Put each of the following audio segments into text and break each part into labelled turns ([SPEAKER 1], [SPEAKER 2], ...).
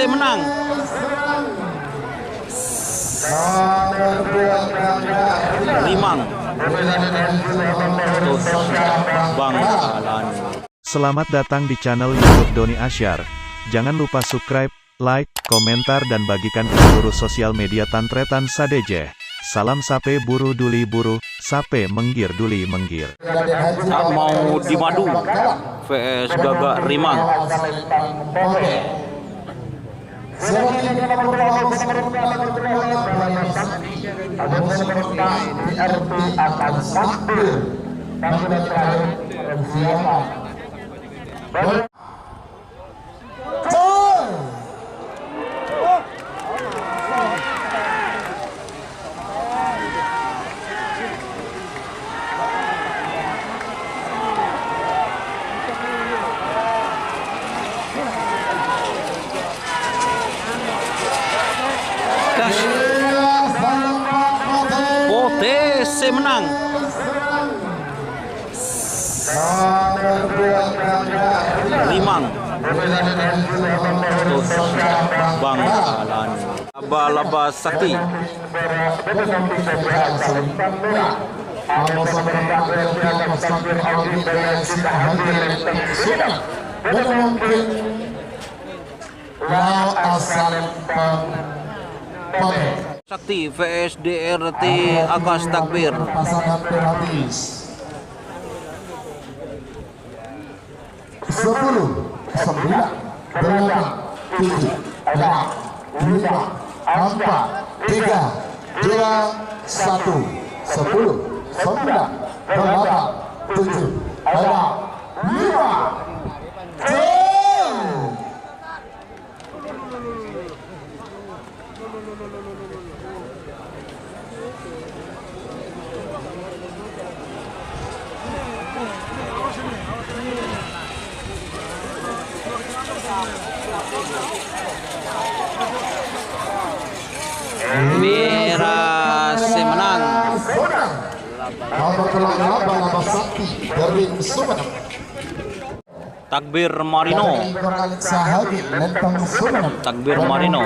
[SPEAKER 1] menang. Rimang. Bangkalan.
[SPEAKER 2] Selamat datang di channel YouTube Doni Asyar. Jangan lupa subscribe, like, komentar dan bagikan ke seluruh sosial media Tantretan Sadeje. Salam sape buru duli buru, sape menggir duli menggir.
[SPEAKER 1] Tak mau di madu. VS Gagak Rimang. Potese menang. Rimang. Bangkalan. Laba-laba sakti. Sakti VS DRT Akas Takbir.
[SPEAKER 3] Pasangan penaltis 10, 9, 8, 7, 6, 5, 4, 3, 2, 1, 10, 9, 8, 7, 6, 5.
[SPEAKER 1] Merah menang. Takbir Marino. Takbir Marino.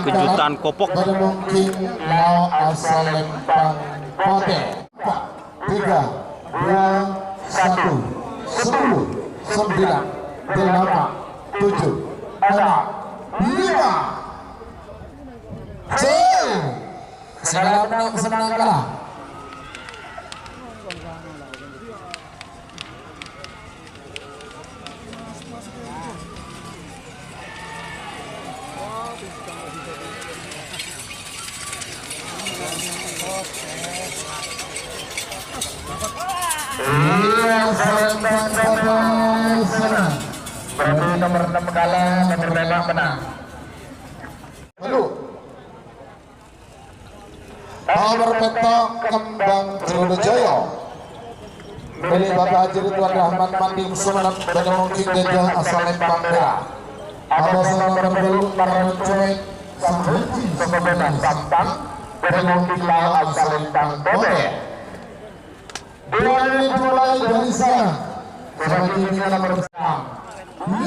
[SPEAKER 1] Kejutan kopok.
[SPEAKER 3] 3, 2, 1, 10, 9, 8, 7, 6, 5. Segala menang kesenangan kalah. Berarti nomor 6 kalah, nomor 5 menang. Lalu nomor petok Kembang Trunajaya milik Bapak Haji Ridwan Rahman Manding Sumenep dengan mungkin gajah asal Lembang Merah. Ada nomor belum merencuit sang benci sebenarnya Sampang dengan mungkin lau asal Lembang Bode. Dua ini dimulai dari sana. Seperti ini nomor 6, 5,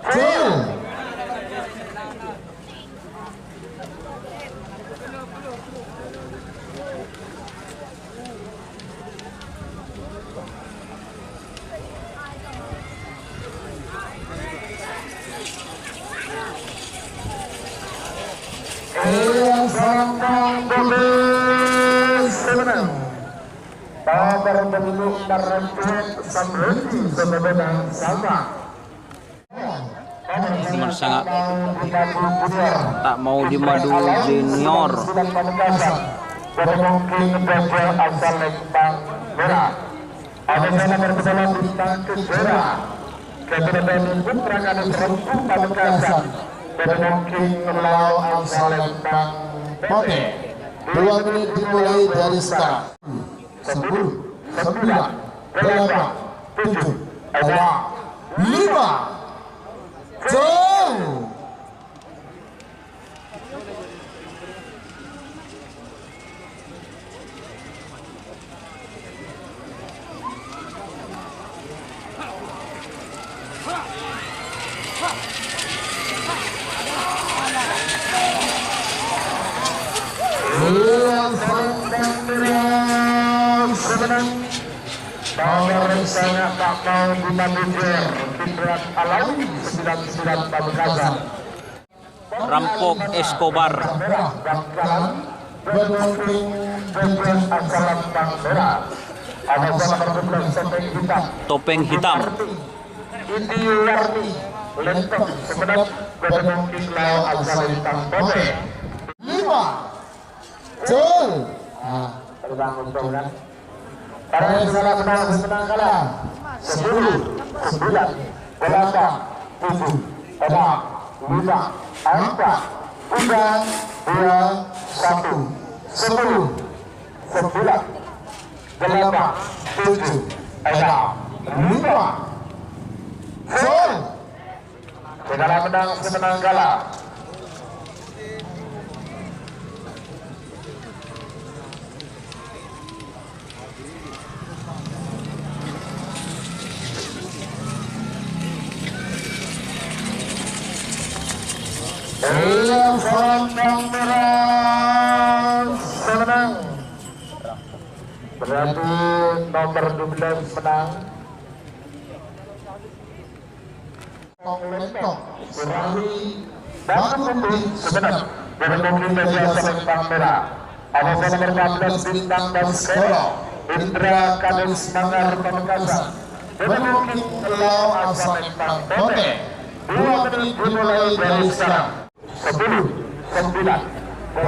[SPEAKER 3] 7. Yang Sampang tulis menang. Nomor pemilu merencut sang benci sebenarnya sama.
[SPEAKER 1] Nomor sangat tak mau di madu junior.
[SPEAKER 3] Bermungkin gajah asal Lembang Merah. Ada nomor bersama bintang Kejora. Kebetulan putra kanan Rempu Pamekasan. Bermungkin lau asal Lembang Bode. 2 menit dimulai dari sekarang. 10, 9, 8, 7, 6, 5. Jauh. mau dimandikan Pindrat Alawi 99 Pamekasan.
[SPEAKER 1] Rampok Escobar.
[SPEAKER 3] Merah Bangkalan beruntung dengan Asalan Bang Merah. Awasan nomor 12 Topeng Hitam. Indi Warni Lentong Semenep beruntung Lau Asalan Bang Bote. 5 Jul. Terbang untung kan. Para saudara menang kalah 10, 9, 8, 7, 6, 5, 4, 3, 2, 1, 10, 9, 8, 7, 6, 5. Full. Saudara menang semenang kalah. Bang Merah menang. Berarti nomor 12 menang. Lentong, Surawi, Batu Putih, Sebenap beruntung Jasa Bang Merah. Awasan nomor 14 Bintang dan Skoro, Indra Kadis Mangar Pamekasan. Beruntung Lau Asal Bang Bote. 2 menit dimulai dari sekarang. 10, 9, 8,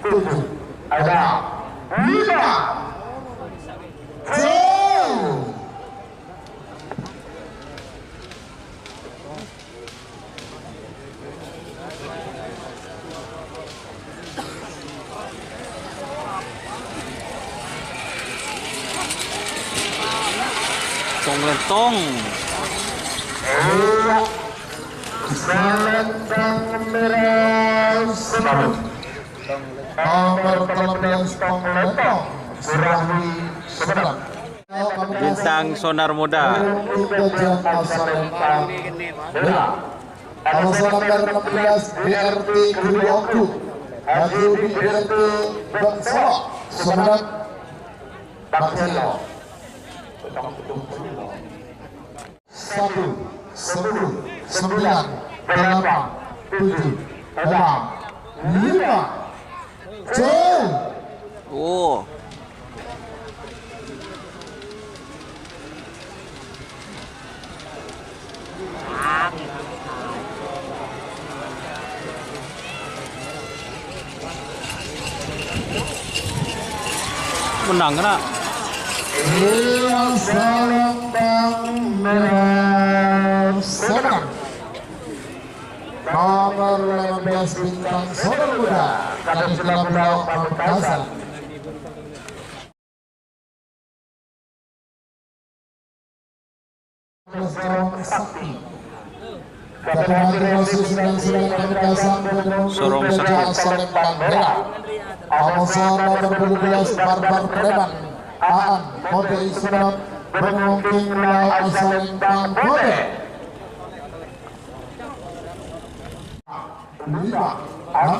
[SPEAKER 3] 7, 6, 5.
[SPEAKER 1] Lentong.
[SPEAKER 3] Selendang merah Semarang. Nomor 13 Tong Lentong Surawi Semarang.
[SPEAKER 1] Bintang Sonar Muda.
[SPEAKER 3] Awasan nomor 16 BRT Kediri Oku Haji di BRT Bangsolo Semarang Bangselo 1, 10, 9, 8, 7, 6, 5. Jauh.
[SPEAKER 1] Oh. Menang kena.
[SPEAKER 3] Selendang merah Semarang. Nomor 15 Bintang Sonar Muda Kadin Lau Pamekasan. Sorong Sakti Kadin Hadirasi 99 Pamekasan
[SPEAKER 1] Sorong Sakti
[SPEAKER 3] Selendang Merah. Awasan nomor 12 Barbar Preman Aan Bote Islam beruntung Lau Asal Bang Bote. 5, 4,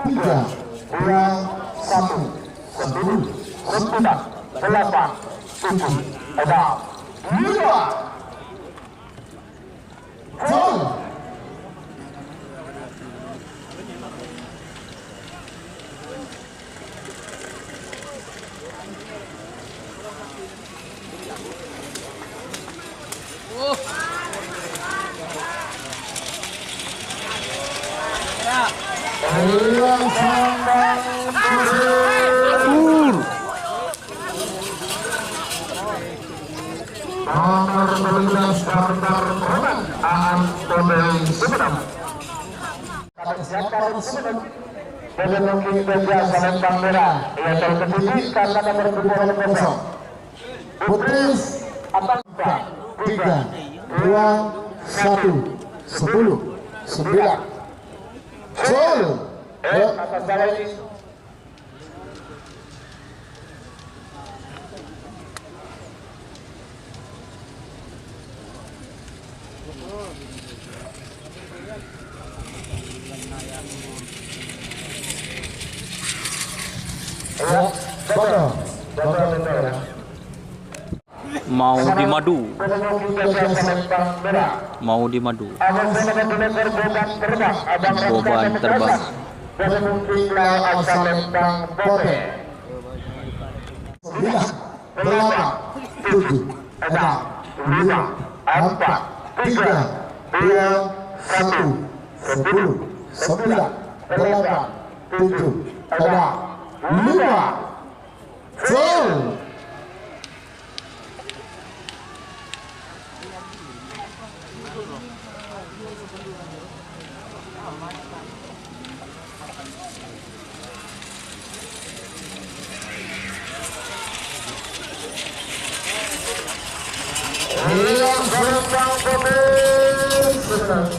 [SPEAKER 3] 3, 2, 1, 10, 9, 8, 7, 6, 5. Full. Nomor 12 Barbar Preman Aan Bote Semarang. Siapa Semarang? Beruntung Jasa Bang Merah. Ia terkendali karena nomor 20. Putris 4, 3, 2, 1, 10, 9. Full. Atas salah ini. Ya, foto ya.
[SPEAKER 1] Mau di madu. Mau di madu. Beban terbang.
[SPEAKER 3] 5. Yang sedang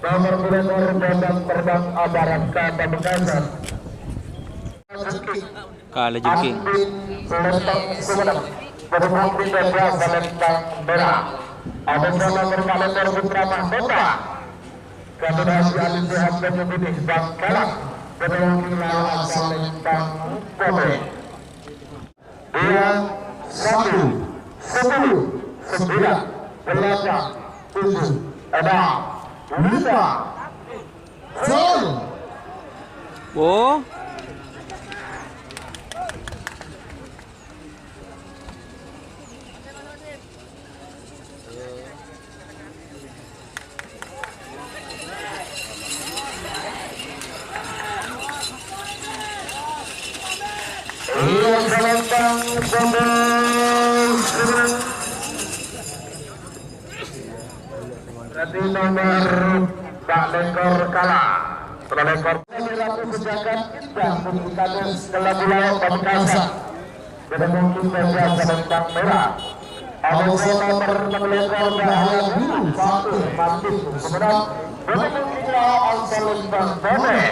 [SPEAKER 3] nomor beban terbang Abaraka Pamekasan
[SPEAKER 1] Kala jengking.
[SPEAKER 3] Selentang Sumedang berhubung dengan Selentang Merah. Abang nomor kalender Putra Mahkota Federasi Alim Sehat dan Memilih Bangkalan berhubung lawan Selentang Kobe. Yang 1, 10, 9, 8, 7, 6, 5, 10.
[SPEAKER 1] Oh,
[SPEAKER 3] Yang Selentang berarti nomor Pak Lekor kalah. Lekor Sejagat dan Publikades Kelabulau Pamekasan bermungkin saja Selentang Merah. Abang nomor 6 Lekor Bahaya Biru Fatih Manting Sumedang bermungkin lawan Selentang Kobe.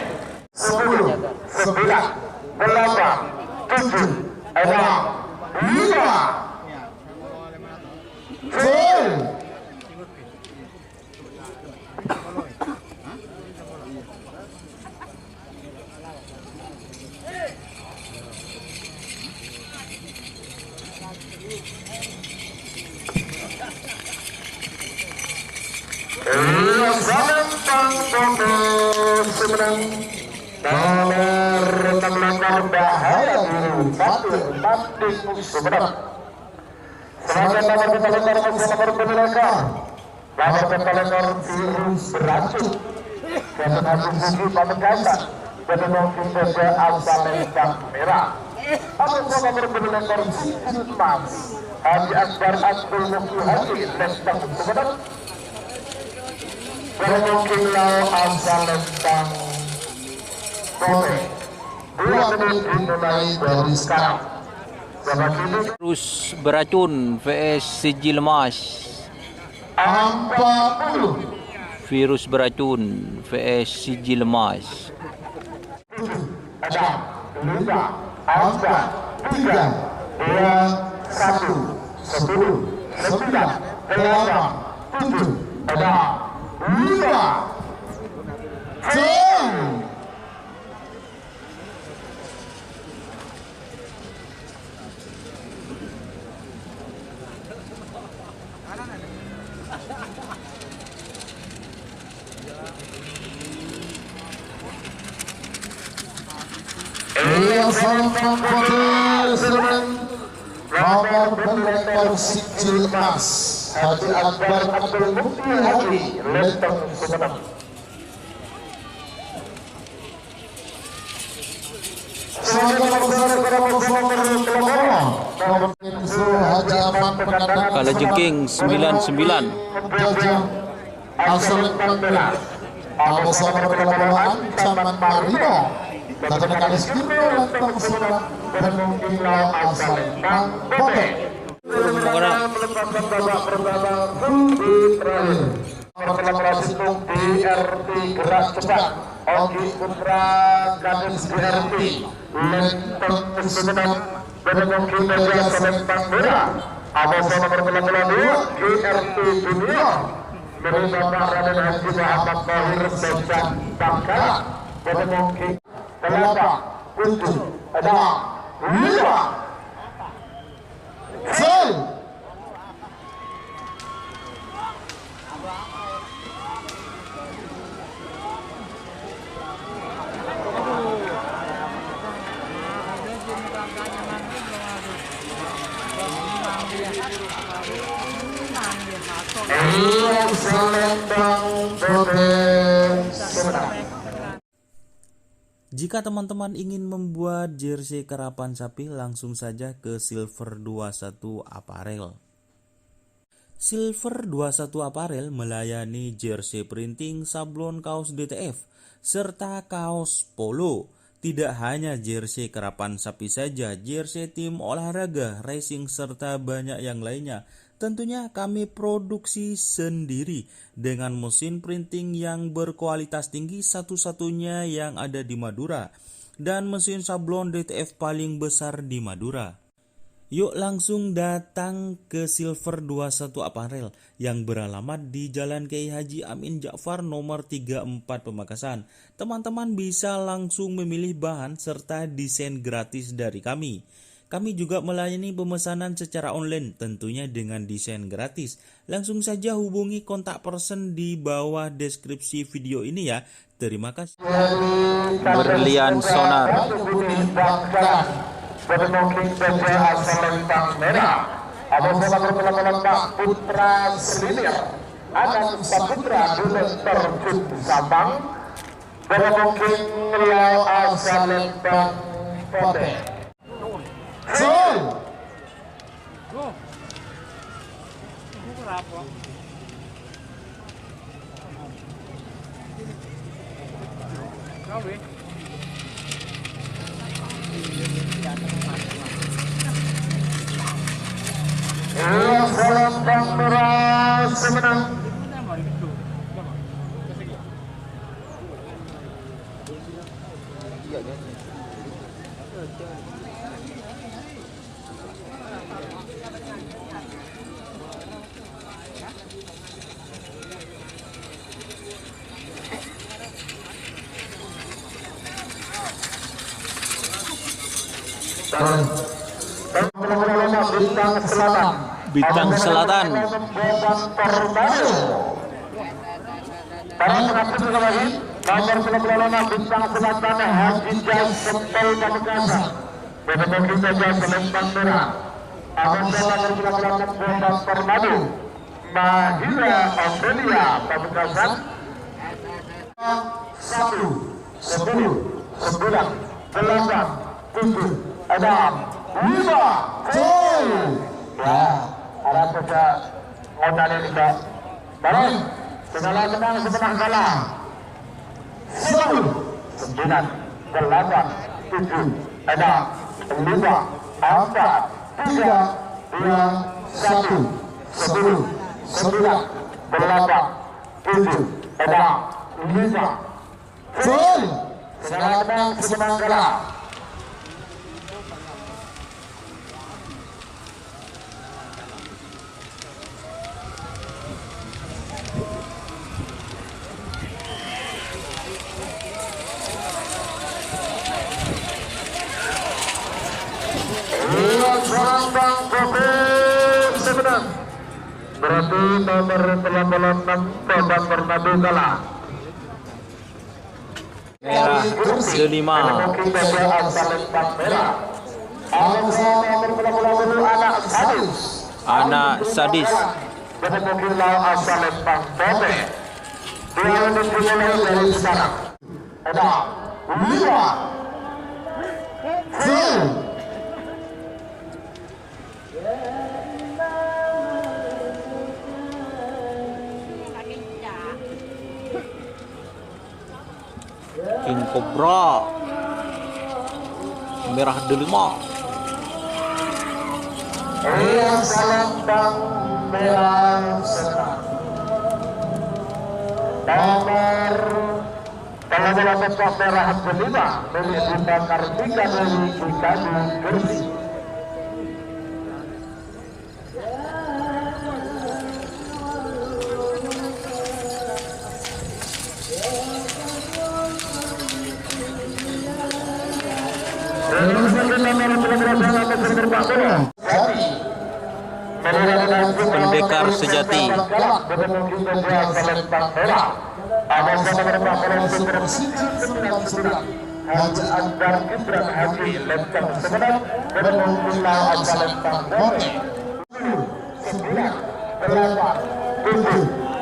[SPEAKER 3] 10, 9, 8, 7, 6, 5, 10. Yang Selentang Kobe Sumedang nomor 6 Lekor Bahaya Biru Fatih Manting Sumedang. Sebagai nomor kalender nomor penelekar nomor kalender virus beracun Federasi Tinggi Pamekasan bermungkin saja Selentang Merah. Abang nomor penelekar Sikil Mas Haji Akbar Abdul Muki Haji Lentang Sumedang bermungkin lawan Selentang Kobe. 2 menit dimulai dari sekarang.
[SPEAKER 1] virus beracun vs sigil emas.
[SPEAKER 3] 40,
[SPEAKER 1] Virus beracun vs sigil emas.
[SPEAKER 3] 7, 6, 5, 4, 3, 2, 1, 10, 9, 8, 7, 6, 5, 10. Yang Selentang Kobe Sumedang nomor penelekar Sikil Emas Haji Akbar Abdul Muki Haji Lentang Sumedang. Sebagai nomor Haji Aman
[SPEAKER 1] Kala jengking 99.
[SPEAKER 3] Selentang Merah. Abang nomor pelabuhan Caman Marino Federasi Tinggi Lentang Sumedang bermungkin lawan Selentang Kobe. Melepaskan babak pertama di terakhir. Kolaborasi BRT Gerak Cepat Ogi Putra Gadis BRT Lentang Sumedang bermungkin saja Selentang Merah. Abang nomor 82 GRT Junior dari Bapak Raden Haji Muhammad Tahir Sejak Bangkalan bermungkin 8, 7, 6, 5, 10. Selembang Bote Sumedang.
[SPEAKER 1] Jika teman-teman ingin membuat jersey karapan sapi, langsung saja ke Silver 21 Apparel. Silver 21 Apparel melayani jersey printing, sablon kaos DTF, serta kaos polo. Tidak hanya jersey karapan sapi saja, jersey tim olahraga, racing, serta banyak yang lainnya. Tentunya kami produksi sendiri dengan mesin printing yang berkualitas tinggi, satu-satunya yang ada di Madura, dan mesin sablon DTF paling besar di Madura. Yuk langsung datang ke Silver 21 Apparel yang beralamat di Jalan Kiai Haji Amin Ja'far nomor 34 Pamekasan. Teman-teman bisa langsung memilih bahan serta desain gratis dari kami. Kami juga melayani pemesanan secara online tentunya dengan desain gratis. Langsung saja hubungi kontak person di bawah deskripsi video ini ya. Terima kasih.
[SPEAKER 4] Berlian Sonar.
[SPEAKER 3] Bermungkin saja Selembang Merah. Abang-abang Pak Putra Selinir, anak Saputra Dulet Terjun Sabang. Bermungkin Lau Selembang Bote. Sol. Selembang Merah Sumedang. Bintang Selatan.
[SPEAKER 4] Bintang Selatan.
[SPEAKER 3] Nomor 96 Bintang Selatan Haji Sepel Pamekasan. Bermungkin saja Selembang Merah. Abang nomor 96 Bintang Permadu Mahira Aurelia Pamekasan. 1, 10, 9, 8, 7, 6, 5, 7. Ya, harap saja modalnya tidak. Baik, segala menang sebenang kalah. 10, 9, 8, 7, 6, 5, 4, 3, 2, 1, 10, 9, 8, 7, 6, 5. Full, segala menang sebenang kalah. Selembang Bote Sumedang. Berarti nomor 86 Kodam Permadu kalah.
[SPEAKER 4] Merah kelima.
[SPEAKER 3] Selembang Merah. Anak Sadis.
[SPEAKER 4] Anak Sadis.
[SPEAKER 3] Bermungkin Lau Selembang Bote. Dia dimulai dari sekarang. Ada 5. Full.
[SPEAKER 4] King Cobra. Merah delima.
[SPEAKER 3] Selembang Merah Sumedang. Nomor 38 Merah delima milik Bunda Kartika dari Kikadu Gresik.
[SPEAKER 4] Pendekar sejati.
[SPEAKER 3] Haji Akbar Gibran Haji Lenteng Sumedang bermungkin Lau Selembang Bote. 9, 8, 7,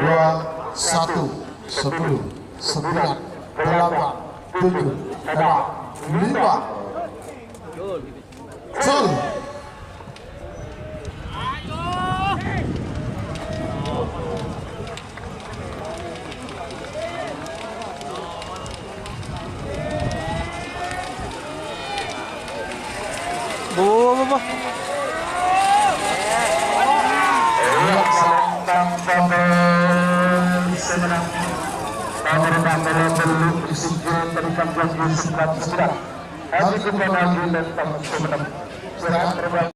[SPEAKER 3] 1, 10, 9, 8, 7, 6, 5. Full. Hari